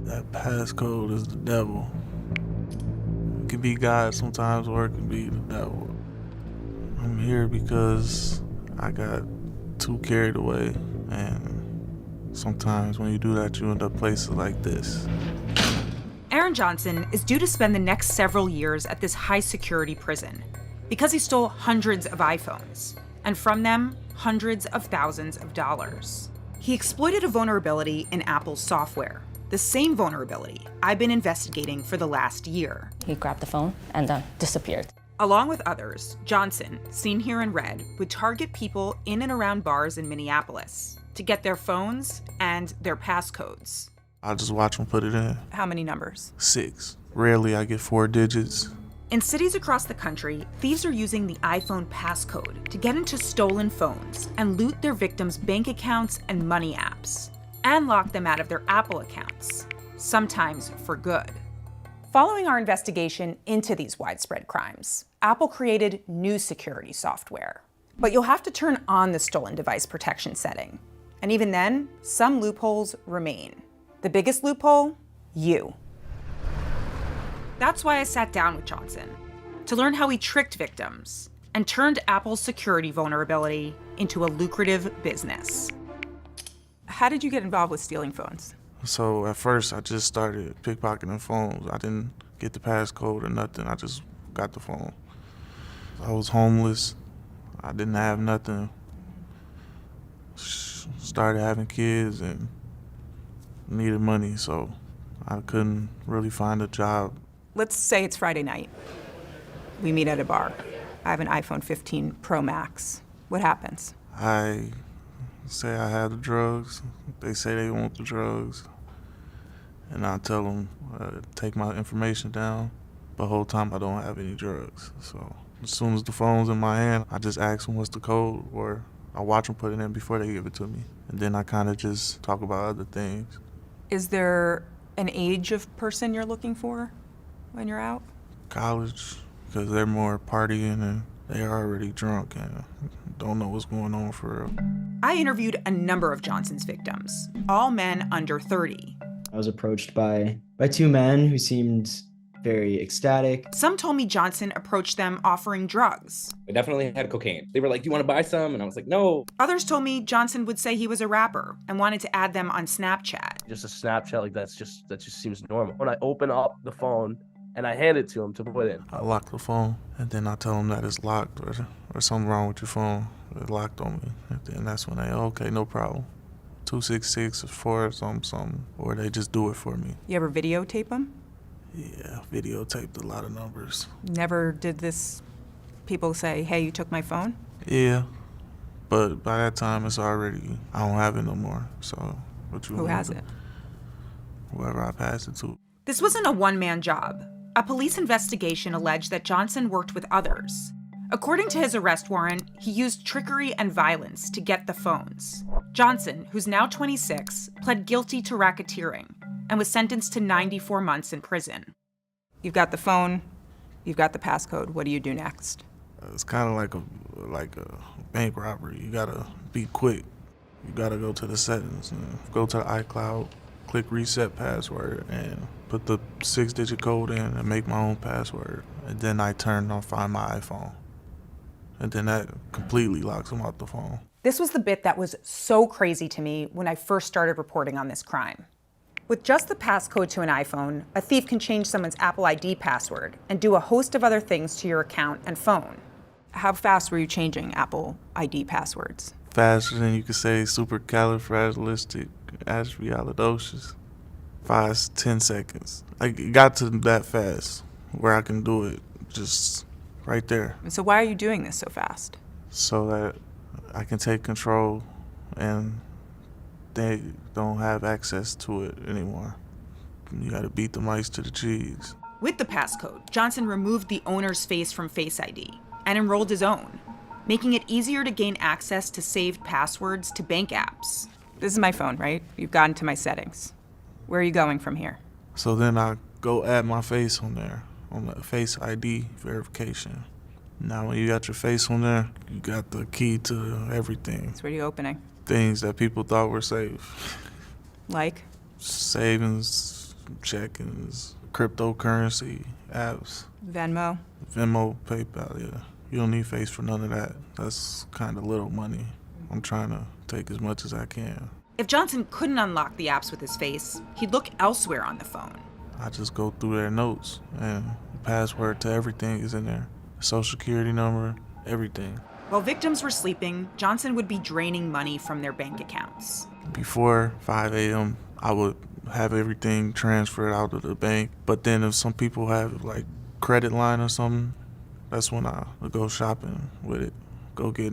That passcode is the devil. It can be God sometimes, or it can be the devil. I'm here because I got too carried away, and sometimes when you do that, you end up places like this. Aaron Johnson is due to spend the next several years at this high-security prison because he stole hundreds of iPhones, and from them, hundreds of thousands of dollars. He exploited a vulnerability in Apple's software, the same vulnerability I've been investigating for the last year. He grabbed the phone and then disappeared. Along with others, Johnson, seen here in red, would target people in and around bars in Minneapolis to get their phones and their passcodes. I just watch them put it in. How many numbers? 6. Rarely I get 4 digits. In cities across the country, thieves are using the iPhone passcode to get into stolen phones and loot their victims' bank accounts and money apps, and lock them out of their Apple accounts, sometimes for good. Following our investigation into these widespread crimes, Apple created new security software. But you'll have to turn on the stolen device protection setting. And even then, some loopholes remain. The biggest loophole? You. That's why I sat down with Johnson, to learn how he tricked victims and turned Apple's security vulnerability into a lucrative business. How did you get involved with stealing phones? So at first I just started pickpocketing phones. I didn't get the passcode or nothing. I just got the phone. I was homeless. I didn't have nothing. Started having kids and needed money, so I couldn't really find a job. Let's say it's Friday night. We meet at a bar. I have an iPhone 15 Pro Max. What happens? I say I have the drugs. They say they want the drugs. And I tell them, take my information down. The whole time I don't have any drugs. So as soon as the phone's in my hand, I just ask them what's the code, or I watch them put it in before they give it to me. And then I kind of just talk about other things. Is there an age of person you're looking for when you're out? College, because they're more partying and they're already drunk and don't know what's going on for real. I interviewed a number of Johnson's victims, all men under 30. I was approached by 2 men who seemed very ecstatic. Some told me Johnson approached them offering drugs. I definitely had cocaine. They were like, do you want to buy some? And I was like, no. Others told me Johnson would say he was a rapper and wanted to add them on Snapchat. Just a Snapchat, like that just seems normal. When I open up the phone and I hand it to him to put in. I lock the phone and then I tell them that it's locked or something wrong with your phone. It's locked on me. And then that's when they, okay, no problem. 266 or 4 or something, or they just do it for me. You ever videotape them? Yeah, videotaped a lot of numbers. Never did this, people say, hey, you took my phone? Yeah, but by that time it's already, I don't have it no more, so what you Who has it? Whoever I pass it to. This wasn't a one-man job. A police investigation alleged that Johnson worked with others. According to his arrest warrant, he used trickery and violence to get the phones. Johnson, who's now 26, pled guilty to racketeering and was sentenced to 94 months in prison. You've got the phone, you've got the passcode. What do you do next? It's kind of like a bank robbery. You gotta be quick. You gotta go to the settings and go to the iCloud, click reset password, and put the 6-digit code in and make my own password. And then I turn on Find My iPhone. And then that completely locks them out the phone. This was the bit that was so crazy to me when I first started reporting on this crime. With just the passcode to an iPhone, a thief can change someone's Apple ID password and do a host of other things to your account and phone. How fast were you changing Apple ID passwords? Faster than you could say supercalifragilisticexpialidocious. 5-10 seconds. I got to that fast where I can do it just right there. So why are you doing this so fast? So that I can take control and they don't have access to it anymore. You gotta beat the mice to the cheese. With the passcode, Johnson removed the owner's face from Face ID and enrolled his own, making it easier to gain access to saved passwords to bank apps. This is my phone, right? You've gotten to my settings. Where are you going from here? So then I go add my face on there, on the Face ID verification. Now when you got your face on there, you got the key to everything. So what are you opening? Things that people thought were safe. Like? Savings, check-ins, cryptocurrency apps, Venmo. Venmo, PayPal, yeah. You don't need face for none of that. That's kind of little money. I'm trying to take as much as I can. If Johnson couldn't unlock the apps with his face, he'd look elsewhere on the phone. I just go through their notes, and the password to everything is in there. Social security number, everything. While victims were sleeping, Johnson would be draining money from their bank accounts. Before 5 a.m., I would have everything transferred out of the bank. But then if some people have like credit line or something, that's when I would go shopping with it. Go get,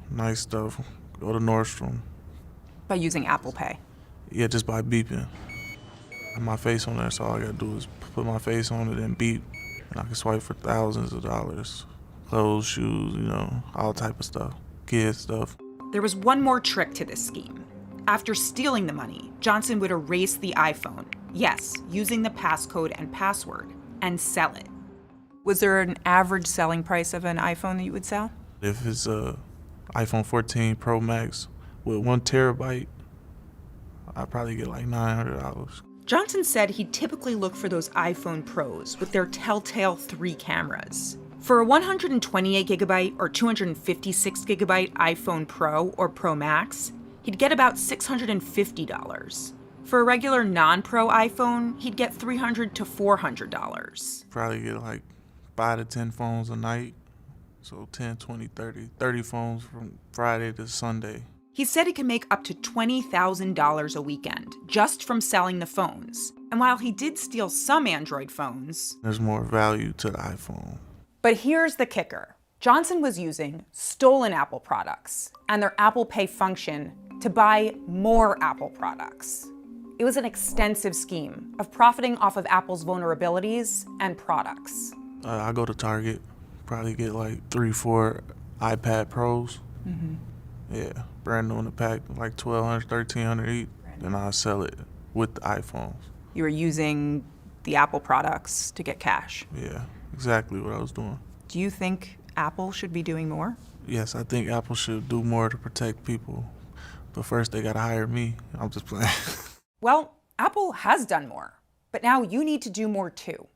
nice stuff. Go to Nordstrom. By using Apple Pay. Yeah, just by beeping. I have my face on there, so all I gotta do is put my face on it and beep. And I can swipe for thousands of dollars. Clothes, shoes, all type of stuff. Kids stuff. There was one more trick to this scheme. After stealing the money, Johnson would erase the iPhone, yes, using the passcode and password, and sell it. Was there an average selling price of an iPhone that you would sell? If it's a iPhone 14 Pro Max with 1 terabyte, I'd probably get like $900. Johnson said he'd typically look for those iPhone Pros with their telltale 3 cameras. For a 128 gigabyte or 256 gigabyte iPhone Pro or Pro Max, he'd get about $650. For a regular non-Pro iPhone, he'd get $300 to $400. Probably get like 5 to 10 phones a night. So 10, 20, 30 phones from Friday to Sunday. He said he could make up to $20,000 a weekend just from selling the phones. And while he did steal some Android phones, there's more value to the iPhone. But here's the kicker. Johnson was using stolen Apple products and their Apple Pay function to buy more Apple products. It was an extensive scheme of profiting off of Apple's vulnerabilities and products. I go to Target, probably get like 3, 4 iPad Pros. Yeah, brand new in the pack, like $1,200, $1,300 each. Then I sell it with the iPhones. You were using the Apple products to get cash. Yeah, exactly what I was doing. Do you think Apple should be doing more? Yes, I think Apple should do more to protect people. But first, they gotta hire me. I'm just playing. Well, Apple has done more, but now you need to do more too.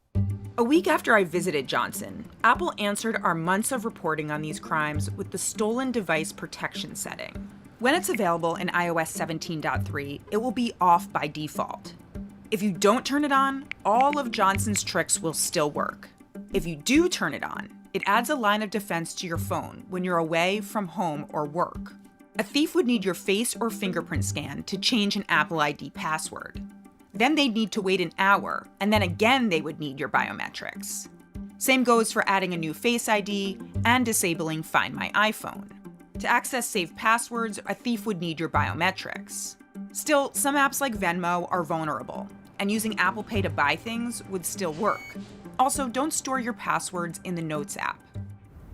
A week after I visited Johnson, Apple answered our months of reporting on these crimes with the stolen device protection setting. When it's available in iOS 17.3, it will be off by default. If you don't turn it on, all of Johnson's tricks will still work. If you do turn it on, it adds a line of defense to your phone when you're away from home or work. A thief would need your face or fingerprint scan to change an Apple ID password. Then they'd need to wait an hour, and then again they would need your biometrics. Same goes for adding a new Face ID and disabling Find My iPhone. To access saved passwords, a thief would need your biometrics. Still, some apps like Venmo are vulnerable, and using Apple Pay to buy things would still work. Also, don't store your passwords in the Notes app.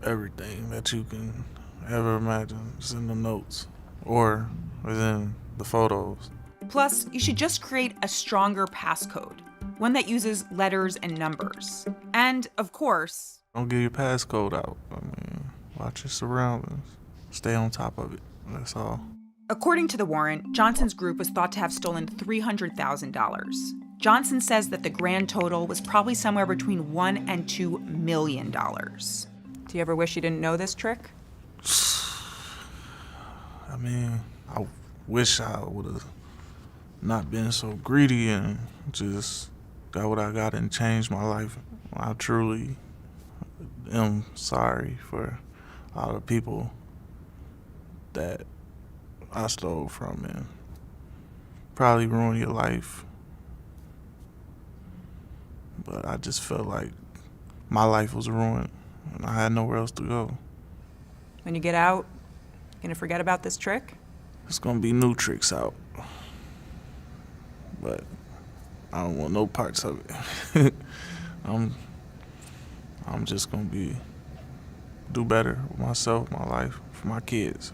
Everything that you can ever imagine is in the notes or within the photos. Plus, you should just create a stronger passcode, one that uses letters and numbers. And, of course, Don't give your passcode out. Watch your surroundings. Stay on top of it. That's all. according to the warrant, Johnson's group was thought to have stolen $300,000. Johnson says that the grand total was probably somewhere between $1 and $2 million. Do you ever wish you didn't know this trick? I wish I would have not been so greedy and just got what I got and changed my life. I truly am sorry for all the people that I stole from and probably ruined your life. But I just felt like my life was ruined and I had nowhere else to go. When you get out, you gonna forget about this trick? There's gonna be new tricks out. But I don't want no parts of it. I'm just gonna do better with myself, my life, for my kids.